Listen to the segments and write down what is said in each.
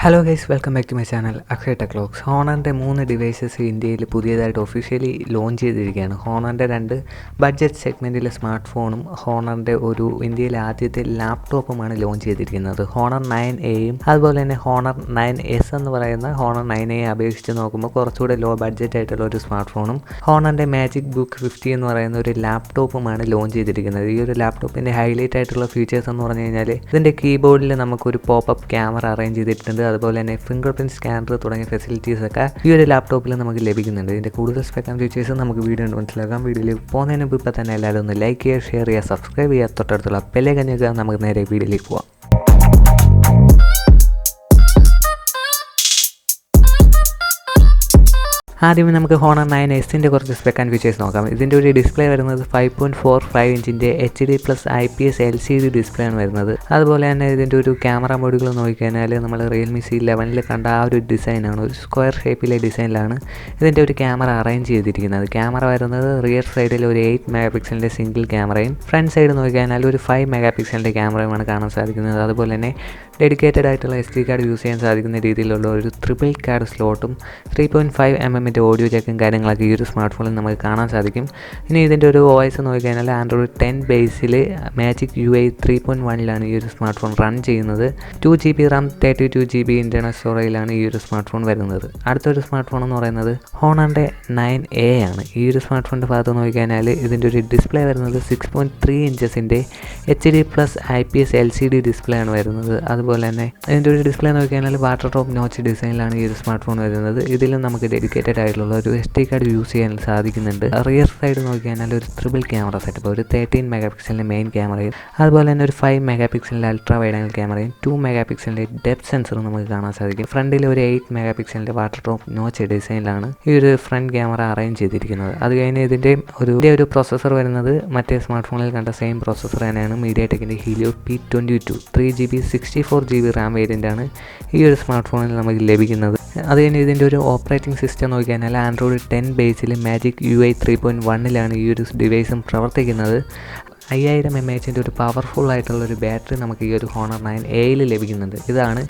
Hello guys, welcome back to my channel Akshay Techlox. ഹോണറിൻ്റെ 3 devices ഇന്ത്യയിൽ പുതിയതായിട്ട് ഒഫീഷ്യലി ലോഞ്ച് ചെയ്തിരിക്കുകയാണ്. ഹോണറിൻ്റെ 2 ബഡ്ജറ്റ് സെഗ്മെൻറ്റിലെ സ്മാർട്ട് ഫോണും ഹോണറിൻ്റെ ഒരു ഇന്ത്യയിലെ ആദ്യത്തെ ലാപ്ടോപ്പുമാണ് ലോഞ്ച് ചെയ്തിരിക്കുന്നത്. ഹോണർ 9Aയും അതുപോലെ തന്നെ ഹോണർ 9S എന്ന് പറയുന്ന ഹോണർ 9A അപേക്ഷിച്ച് നോക്കുമ്പോൾ കുറച്ചുകൂടെ ലോ ബഡ്ജറ്റ് ആയിട്ടുള്ള ഒരു സ്മാർട്ട് ഫോണും ഹോണറിൻ്റെ magicbook15 എന്ന് പറയുന്ന ഒരു ലാപ്ടോപ്പുമാണ് ലോഞ്ച് ചെയ്തിരിക്കുന്നത്. ഈ ഒരു ലാപ്ടോപ്പിൻ്റെ ഹൈലൈറ്റ് ആയിട്ടുള്ള ഫീച്ചേഴ്സ് എന്ന് പറഞ്ഞു കഴിഞ്ഞാൽ ഇതിൻ്റെ കീബോർഡിൽ നമുക്കൊരു പോപ്പപ്പ് ക്യാമറ അറേഞ്ച് ചെയ്തിട്ടുണ്ട്. അതുപോലെ തന്നെ ഫിംഗർപ്രിന്റ് സ്കാനർ തുടങ്ങിയ ഫെസിലിറ്റീസ് ഒക്കെ ഈ ഒരു ലാപ്ടോപ്പിൽ നമുക്ക് ലഭിക്കുന്നുണ്ട്. ഇതിൻ്റെ കൂടുതൽ സ്പെക് ആൻഡ് ഫീച്ചേഴ്സ് നമുക്ക് വീഡിയോ കൊണ്ട് മനസ്സിലാക്കാം. വീഡിയോയിൽ പോകുന്നതിന് മുമ്പ് ഇപ്പോൾ തന്നെ എല്ലാവരും ഒന്ന് ലൈക്ക് ചെയ്യുക, ഷെയർ ചെയ്യുക, സബ്സ്ക്രൈബ് ചെയ്യുക, തൊട്ടടുത്തുള്ള ബെല്ലൈക്കൺ നമുക്ക് നേരെ വീഡിയോയിലേക്ക് പോകാം. ആദ്യമേ നമുക്ക് ഹോണർ 9Sൻ്റെ കുറച്ച് സ്പെക് ആൻഡ് ഫീച്ചേഴ്സ് നോക്കാം. ഇതിൻ്റെ ഒരു ഡിസ്പ്ലേ വരുന്നത് 5.45 ഇഞ്ചിൻ്റെ HD+ IPS LCD ഡിസ്പ്ലേ ആണ് വരുന്നത്. അതുപോലെ തന്നെ ഇതിൻ്റെ ഒരു ക്യാമറ മോഡുകൾ നോക്കിക്കഴിഞ്ഞാൽ നമ്മൾ റിയൽമി C11 കണ്ട ആ ഒരു ഡിസൈനാണ്, ഒരു സ്ക്വയർ ഷേപ്പിലെ ഡിസൈനിലാണ് ഇതിൻ്റെ ഒരു ക്യാമറ അറേഞ്ച് ചെയ്തിരിക്കുന്നത്. ക്യാമറ വരുന്നത് റിയർ സൈഡിൽ ഒരു 8 മെഗാ പിക്സലിൻ്റെ സിംഗിൾ ക്യാമറയും ഫ്രണ്ട് സൈഡ് നോക്കിക്കഴിഞ്ഞാൽ ഒരു 5 മെഗാ പിക്സലിൻ്റെ ക്യാമറയുമാണ് കാണാൻ സാധിക്കുന്നത്. അതുപോലെ തന്നെ ഡെഡിക്കേറ്റഡ് ആയിട്ടുള്ള SD കാർഡ് യൂസ് ചെയ്യാൻ സാധിക്കുന്ന രീതിയിലുള്ള ഒരു ട്രിപ്പിൾ കാർഡ് സ്ലോട്ടും 3.5mm ഓഡിയോ ജാക്കും കാര്യങ്ങളൊക്കെ ഈ ഒരു സ്മാർട്ട് ഫോണിൽ നമുക്ക് കാണാൻ സാധിക്കും. ഇനി ഇതിൻ്റെ ഒരു OS നോക്കിക്കഴിഞ്ഞാൽ Android 10 ബേസിൽ മാജിക് UI 3.1ലാണ് ഈ ഒരു സ്മാർട്ട് ഫോൺ റൺ ചെയ്യുന്നത്. 2GB RAM 32GB ഇൻറ്റേർണൽ സ്റ്റോറേജിലാണ് ഈ ഒരു സ്മാർട്ട് ഫോൺ വരുന്നത്. അടുത്തൊരു സ്മാർട്ട് ഫോൺ എന്ന് പറയുന്നത് ഹോണറിൻ്റെ 9A ആണ്. ഈ ഒരു സ്മാർട്ട് ഫോണിൻ്റെ ഭാഗത്ത് നോക്കിക്കഴിഞ്ഞാൽ ഇതിൻ്റെ ഒരു ഡിസ്പ്ലേ വരുന്നത് 6.3 ഇഞ്ചസിൻ്റെ HD+ IPS LCD ഡിസ്പ്ലേ ആണ് വരുന്നത്. അതുപോലെ തന്നെ ഇതിൻ്റെ ഒരു ഡിസ്പ്ലേ നോക്കിക്കഴിഞ്ഞാൽ വാട്ടർ ഡ്രോപ്പ് നോച്ച് ഡിസൈനിലാണ് ഈ ഒരു സ്മാർട്ട് ഫോൺ വരുന്നത്. ഇതിലും നമുക്ക് ഡെഡിക്കേറ്റഡ് ആയിട്ടുള്ള ഒരു SD കാർഡ് യൂസ് ചെയ്യാൻ സാധിക്കുന്നുണ്ട്. റിയർ സൈഡ് നോക്കിക്കഴിഞ്ഞാൽ ഒരു ട്രിപ്പിൾ ക്യാമറ സെറ്റപ്പ്, ഒരു 13 മെഗാ പിക്സലിൻ്റെ മെയിൻ ക്യാമറയും അതുപോലെ തന്നെ ഒരു 5 മെഗാ പിക്സലിൻ്റെ അൾട്രാ വൈഡ് ആംഗിൾ ക്യാമറയും 2 മെഗാ പിക്സലിൻ്റെ ഡെപ്ത് സെൻസറും നമുക്ക് കാണാൻ സാധിക്കും. ഫ്രണ്ടിൽ ഒരു 8 മെഗാ പിക്സലിൻ്റെ വാട്ടർ ഡ്രോപ്പ് നോച്ച് ഡിസൈനിലാണ് ഈ ഒരു ഫ്രണ്ട് ക്യാമറ അറേഞ്ച് ചെയ്തിരിക്കുന്നത്. അത് കഴിഞ്ഞ് ഇതിൻ്റെ ഒരു പ്രോസസ്സർ വരുന്നത് മറ്റേ സ്മാർട്ട് ഫോണിൽ കണ്ട സെയിം പ്രോസസ്സർ തന്നെയാണ്. മീഡിയാടെക്കിൻ്റെ Helio P22 3GB 64GB RAM വേരിയൻ്റാണ് ഈ ഒരു സ്മാർട്ട് ഫോണിൽ നമുക്ക് ലഭിക്കുന്നത്. അത് കഴിഞ്ഞ് ഇതിൻ്റെ ഒരു ഓപ്പറേറ്റിംഗ് സിസ്റ്റം നോക്കിക്കഴിഞ്ഞാൽ Android 10 ബേസിൽ മാജിക് UI 3.1ലാണ് ഈ ഒരു ഡിവൈസും പ്രവർത്തിക്കുന്നത്. 5000 mAh ഒരു പവർഫുൾ ആയിട്ടുള്ളൊരു ബാറ്ററി നമുക്ക് ഈ ഒരു ഹോണർ 9Aയിൽ ലഭിക്കുന്നുണ്ട്. ഇതാണ്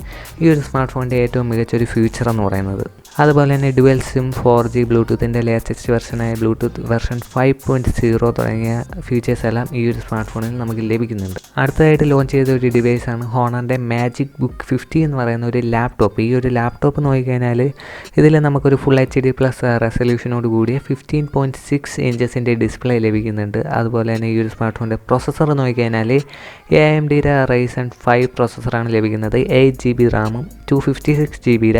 ഈ ഒരു സ്മാർട്ട് ഫോണിൻ്റെ ഏറ്റവും മികച്ചൊരു ഫീച്ചർ എന്ന് പറയുന്നത്. അതുപോലെ തന്നെ ഡുവൽ സിം 4G ബ്ലൂടൂത്തിൻ്റെ ലേറ്റസ്റ്റ് വെർഷനായ ബ്ലൂടൂത്ത് വെർഷൻ 5.0 തുടങ്ങിയ ഫീച്ചേഴ്സ് എല്ലാം ഈ ഒരു സ്മാർട്ട് ഫോണിൽ നമുക്ക് ലഭിക്കുന്നുണ്ട്. അടുത്തതായിട്ട് ലോഞ്ച് ചെയ്ത ഒരു ഡിവൈസാണ് ഹോണറിൻ്റെ magicbook15 എന്ന് പറയുന്ന ഒരു ലാപ്ടോപ്പ്. ഈ ഒരു ലാപ്ടോപ്പ് നോക്കിക്കഴിഞ്ഞാൽ ഇതിൽ നമുക്കൊരു ഫുൾ HD+ റെസൊല്യൂഷനോട് കൂടിയ 15.6 ഇഞ്ചസിൻ്റെ ഡിസ്പ്ലേ ലഭിക്കുന്നുണ്ട്. അതുപോലെ തന്നെ ഈ ഒരു സ്മാർട്ട് ഫോണിൻ്റെ പ്രോസസ്സർ നോക്കിക്കഴിഞ്ഞാൽ AMDയുടെ Ryzen 5 പ്രോസസ്സറാണ് ലഭിക്കുന്നത്. 8GB റാമും 256GB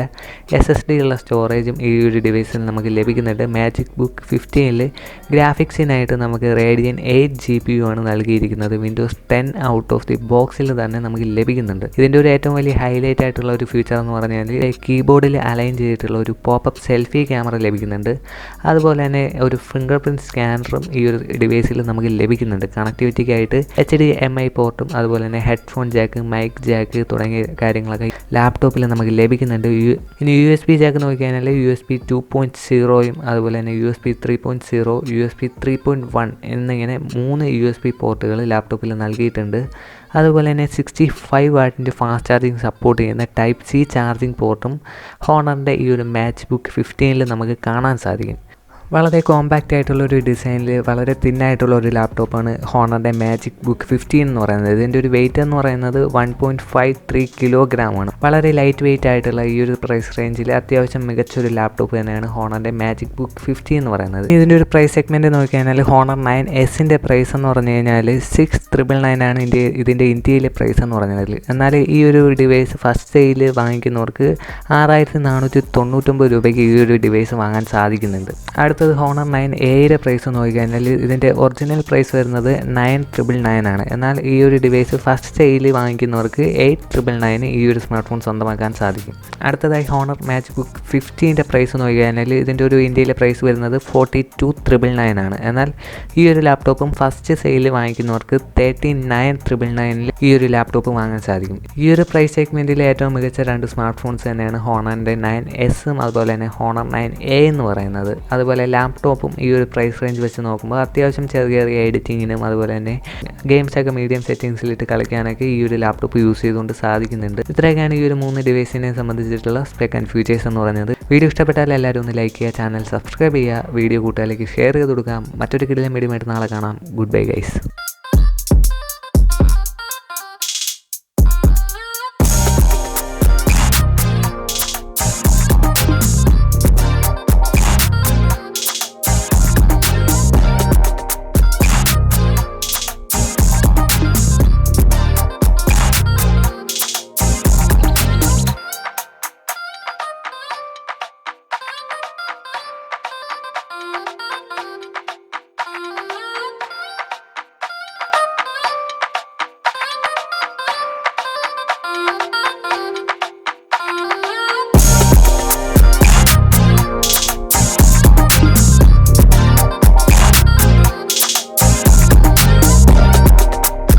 SSD ഉള്ള സ്റ്റോറേജും ഈ ഒരു ഡിവൈസിൽ നമുക്ക് ലഭിക്കുന്നുണ്ട്. magicbook15ൽ ഗ്രാഫിക്സിനായിട്ട് നമുക്ക് Radeon 8 GPU ആണ് നൽകിയിരിക്കുന്നത്. Windows 10 ഔട്ട് ഓഫ് ദി ബോക്സിൽ തന്നെ നമുക്ക് ലഭിക്കുന്നുണ്ട്. ഇതിൻ്റെ ഒരു ഏറ്റവും വലിയ ഹൈലൈറ്റ് ആയിട്ടുള്ള ഒരു ഫീച്ചർ എന്ന് പറഞ്ഞാൽ കീബോർഡിൽ അലൈൻ ചെയ്തിട്ടുള്ള ഒരു പോപ്പപ്പ് സെൽഫി ക്യാമറ ലഭിക്കുന്നുണ്ട്. അതുപോലെ തന്നെ ഒരു ഫിംഗർപ്രിന്റ് സ്കാനറും ഈ ഒരു ഡിവൈസിൽ നമുക്ക് ലഭിക്കുന്നുണ്ട്. കണക്ടിവിറ്റിക്കായിട്ട് HDMI പോർട്ടും അതുപോലെ തന്നെ ഹെഡ്ഫോൺ ജാക്ക്, മൈക്ക് ജാക്ക് തുടങ്ങിയ കാര്യങ്ങളൊക്കെ ലാപ്ടോപ്പിൽ നമുക്ക് ലഭിക്കുന്നുണ്ട്. ഇനി USB ജാക്ക് നോക്കിക്കഴിഞ്ഞാൽ USB 2.0യും അതുപോലെ തന്നെ USB 3.0, USB 3.1 എന്നിങ്ങനെ 3 USB പോർട്ടുകൾ ലാപ്ടോപ്പിൽ നൽകിയിട്ടുണ്ട്. അതുപോലെ തന്നെ 65 വാട്ടിൻ്റെ ഫാസ്റ്റ് ചാർജിങ് സപ്പോർട്ട് ചെയ്യുന്ന Type C ചാർജിങ് പോർട്ടും ഹോണറിൻ്റെ ഈ ഒരു magicbook15ൽ നമുക്ക് കാണാൻ സാധിക്കും. വളരെ കോമ്പാക്റ്റ് ആയിട്ടുള്ളൊരു ഡിസൈനിൽ വളരെ തിന്നായിട്ടുള്ള ഒരു ലാപ്ടോപ്പാണ് ഹോണറിൻ്റെ magicbook15 എന്ന് പറയുന്നത്. ഇതിൻ്റെ ഒരു വെയിറ്റ് എന്ന് പറയുന്നത് 1.53 കിലോഗ്രാമാണ്. വളരെ ലൈറ്റ് വെയിറ്റ് ആയിട്ടുള്ള ഈ ഒരു പ്രൈസ് റേഞ്ചിൽ അത്യാവശ്യം മികച്ചൊരു ലാപ്ടോപ്പ് തന്നെയാണ് ഹോണറിൻ്റെ magicbook15 എന്ന് പറയുന്നത്. ഇതിൻ്റെ ഒരു പ്രൈസ് സെഗ്മെൻറ്റ് നോക്കിക്കഴിഞ്ഞാൽ ഹോണർ 9Sൻ്റെ പ്രൈസ് എന്ന് പറഞ്ഞു കഴിഞ്ഞാൽ 6,999 ആണ് ഇതിൻ്റെ ഇന്ത്യയിലെ പ്രൈസ് എന്ന് പറഞ്ഞാൽ. എന്നാൽ ഈ ഒരു ഡിവൈസ് ഫസ്റ്റ് സെയിൽ വാങ്ങിക്കുന്നവർക്ക് 6,499 രൂപയ്ക്ക് ഈ ഒരു ഡിവൈസ് വാങ്ങാൻ സാധിക്കുന്നുണ്ട്. അടുത്തത് ഹോണർ 9Aയുടെ പ്രൈസ് നോക്കിക്കഴിഞ്ഞാൽ ഇതിൻ്റെ ഒറിജിനൽ പ്രൈസ് വരുന്നത് 9,999 ആണ്. എന്നാൽ ഈ ഒരു ഡിവൈസ് ഫസ്റ്റ് സെയിൽ വാങ്ങിക്കുന്നവർക്ക് 8,999 ഈ ഒരു സ്മാർട്ട് ഫോൺ സ്വന്തമാക്കാൻ സാധിക്കും. അടുത്തതായി ഹോണർ magicbook15ൻ്റെ പ്രൈസ് നോക്കിക്കഴിഞ്ഞാൽ ഇതിൻ്റെ ഒരു ഇന്ത്യയിലെ പ്രൈസ് വരുന്നത് 42,999 ആണ്. എന്നാൽ ഈ ഒരു ലാപ്ടോപ്പും ഫസ്റ്റ് സെയിൽ വാങ്ങിക്കുന്നവർക്ക് 39,999 ഈ ഒരു ലാപ്ടോപ്പ് വാങ്ങാൻ സാധിക്കും. ഈ ഒരു പ്രൈസ് സെഗ്മെൻറ്റിലെ ഏറ്റവും മികച്ച 2 സ്മാർട്ട് ഫോൺസ് തന്നെയാണ് ഹോണറിൻ്റെ 9Sഉം അതുപോലെ തന്നെ ഹോണർ 9A എന്ന് പറയുന്നത്. അതുപോലെ ലാപ്ടോപ്പും ഈ ഒരു പ്രൈസ് റേഞ്ച് വെച്ച് നോക്കുമ്പോൾ അത്യാവശ്യം ചെറിയ എഡിറ്റിങ്ങിനും അതുപോലെ തന്നെ ഗെയിംസൊക്കെ മീഡിയം സെറ്റിങ്സിലിട്ട് കളിക്കാനൊക്കെ ഈ ഒരു ലാപ്ടോപ്പ് യൂസ് ചെയ്തുകൊണ്ട് സാധിക്കുന്നുണ്ട്. ഇത്രയൊക്കെയാണ് ഈ ഒരു 3 ഡിവൈസിനെ സംബന്ധിച്ചിട്ടുള്ള സ്പെക് ആൻഡ് ഫീച്ചേഴ്സ് എന്ന് പറയുന്നത്. വീഡിയോ ഇഷ്ടപ്പെട്ടാൽ എല്ലാവരും ഒന്ന് ലൈക്ക് ചെയ്യുക, ചാനൽ സബ്സ്ക്രൈബ് ചെയ്യുക, വീഡിയോ കൂട്ടുകാരിലേക്ക് ഷെയർ ചെയ്ത് കൊടുക്കാം. മറ്റൊരു കിടിലൻ വീഡിയോ ആയിട്ട് നാളെ കാണാം. Good bye guys.